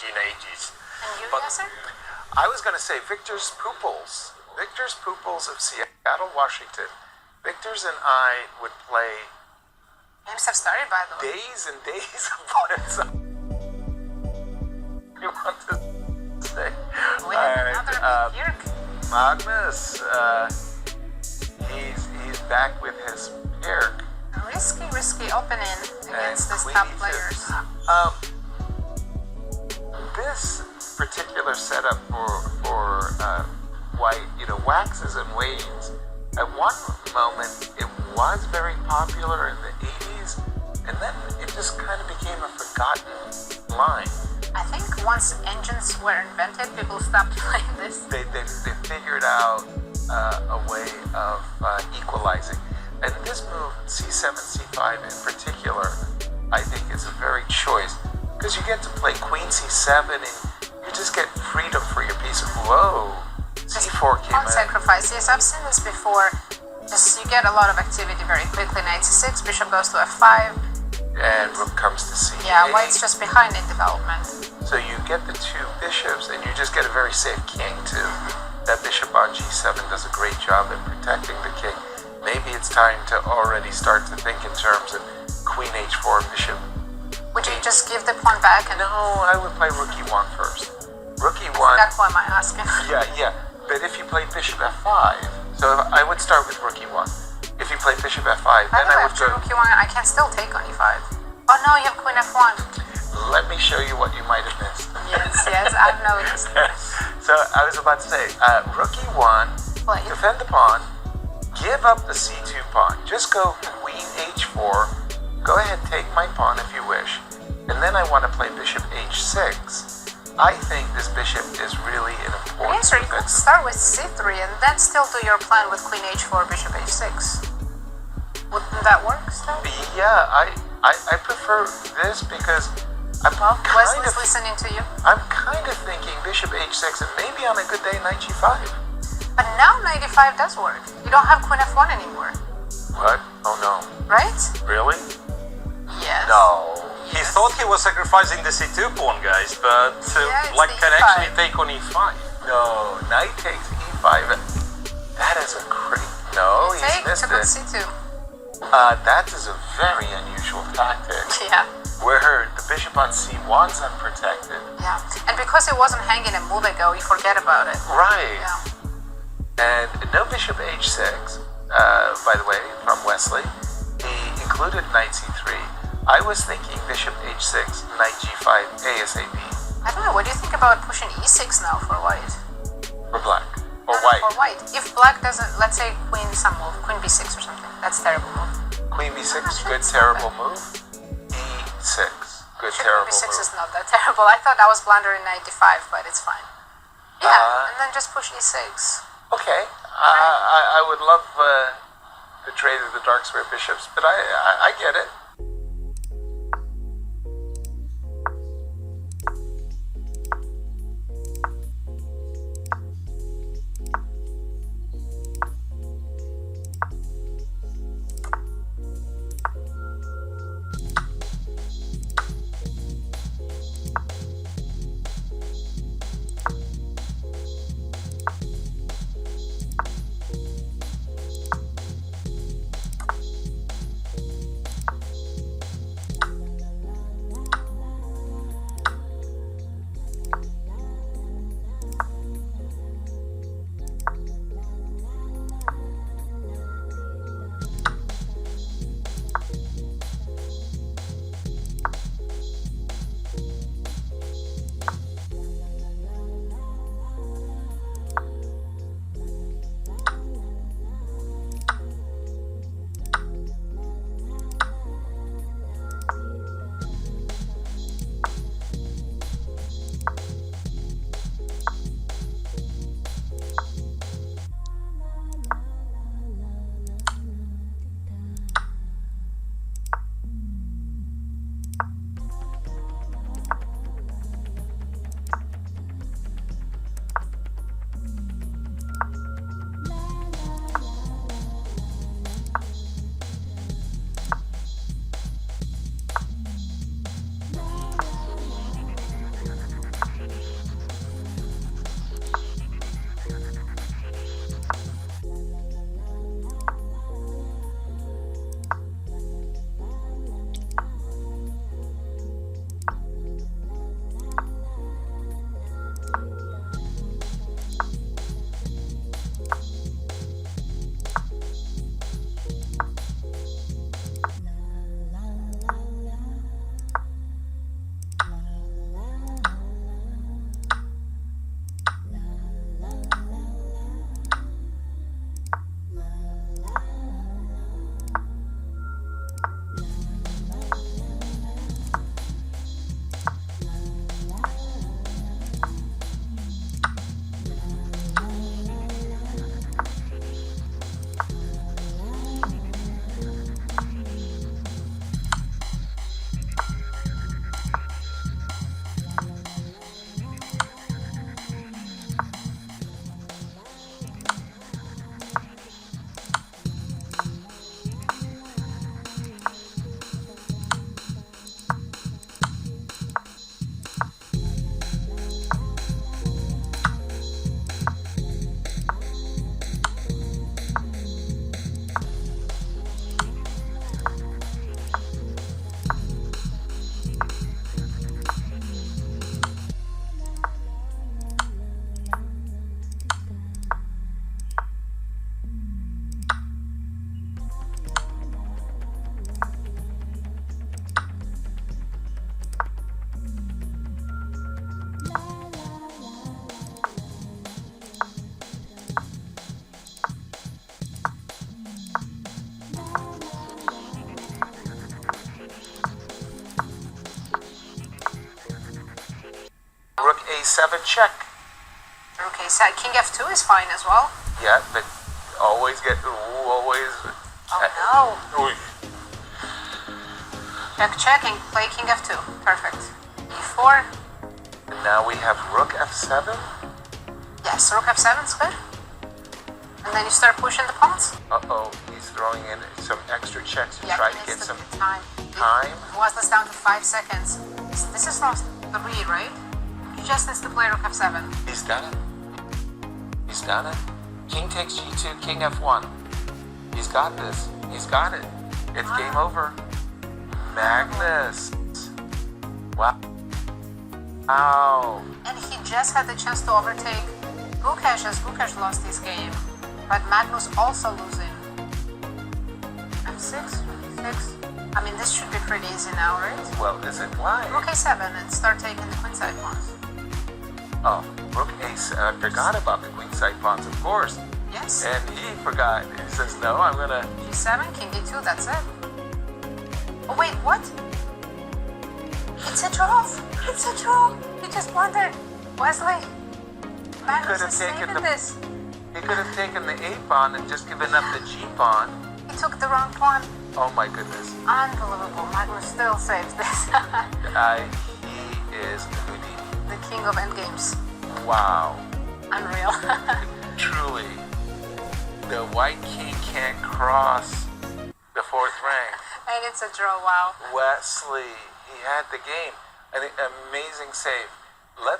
1980s. And you, But Yasser? I was going to say Victor's Pooples. Victor's Pooples of Seattle, Washington. Victor's and I would play Games have started, by the way. days and days of Blitz. You want to say? We have another big Yerk. Magnus, he's back with his Yerk. Risky opening against these Queenie top too. players. This particular setup for white, waxes and wanes. At one moment, it was very popular in the 80s, and then it just kind of became a forgotten line. I think once engines were invented, people stopped playing this. They figured out a way of equalizing. And this move, C7, C5 in particular, I think is a very choice. Because you get to play Queen C7 and you just get freedom for your piece. Whoa! C4 came Pawn in. sacrifice. Yes, I've seen this before. Just you get a lot of activity very quickly. Knight C6, bishop goes to F5. And rook comes to C8. Yeah, white's just behind in development. So you get the two bishops and you just get a very safe king too. That bishop on G7 does a great job in protecting the king. Maybe it's time to already start to think in terms of Queen H4, bishop. Would you just give the pawn back? And No, I would play Rook E1 first. Rook E1. that's why am I asking? Yeah. But if you play Bishop F5, so I would start with Rook E1. If you play Bishop F5, By then the way, I would after go. rook E1, I can still take on E5. Oh no, you have Queen F1. Let me show you what you might have missed. Yes, I've noticed. So I was about to say, Rook E1, Play. defend the pawn, give up the C2 pawn. Just go Queen H4. Go ahead, take my pawn if you wish. And then I want to play Bishop H6. I think this bishop is really an important Yes, or you could defensive. start with C3 and then still do your plan with Queen H4, Bishop H6. Wouldn't that work still? Yeah, I prefer this because I'm Wesley's listening to you. I'm kind of thinking Bishop H6 and maybe on a good day Knight G5. But now Knight E5 does work. You don't have Queen F1 anymore, What? Oh no. right? Really? Yes. No. He thought he was sacrificing the C2 pawn, guys, but Yeah, it's black the can E5. actually take on E5. No. Knight takes E5. That is a great. No, he's Take missed to put it. C2. That is a very unusual tactic. Yeah. Where the bishop on C1 is unprotected. Yeah. And because it wasn't hanging a move ago, you forget about it. Right. Yeah. And no bishop H6, by the way, from Wesley. He included Knight C3. I was thinking bishop H6, Knight G5, ASAP. I don't know. What do you think about pushing E6 now for white? For black. Or No, white. For white. If black doesn't, let's say Queen some move, Queen B6 or something. That's a terrible move. Queen B6, Oh, good that's terrible move. E6, good Queen terrible B6 move. is not that terrible. I thought I was blundering Knight D5, but it's fine. Yeah, and then just push E6. Okay. I would love the trade of the dark square bishops, but I get it. Rook A7 check. Rook A7. King F2 is fine as well. Yeah, but always get, always. Oh no. Ooh. Check and play King F2. Perfect. E4. And now we have Rook F7. Yes, Rook F7 is good. And then you start pushing the pawns. Uh-oh, he's throwing in some extra checks to Yeah, try he to get needs some time. time. Wesley's down to 5 seconds. This is lost 3, right? He just needs to play Rook F7. He's done it. He's done it. King takes G2, King F1. He's got this. He's got it. It's game over. Magnus. Wow. Wow. And he just had the chance to overtake Gukesh as Gukesh lost his game. But Magnus also losing. F6, 6. I mean, this should be pretty easy now, right? Well, is it why? Rook A7 and start taking the queenside pawns. Oh, Rook A7. I forgot about the queenside pawns, of course. Yes. And he forgot. He says, no, I'm going to... G7, King D2, that's it. Oh, wait, what? It's a draw. It's a draw. He just blundered. Wesley. Magnus is saving this. He could have taken the A pawn and just given up the G pawn. He took the wrong pawn. Oh my goodness. Unbelievable. Magnus still saves this. He is Houdini. The king of endgames. Wow. Unreal. Truly. The white king can't cross the 4th rank. And it's a draw, wow. Wesley, he had the game. An amazing save. Let's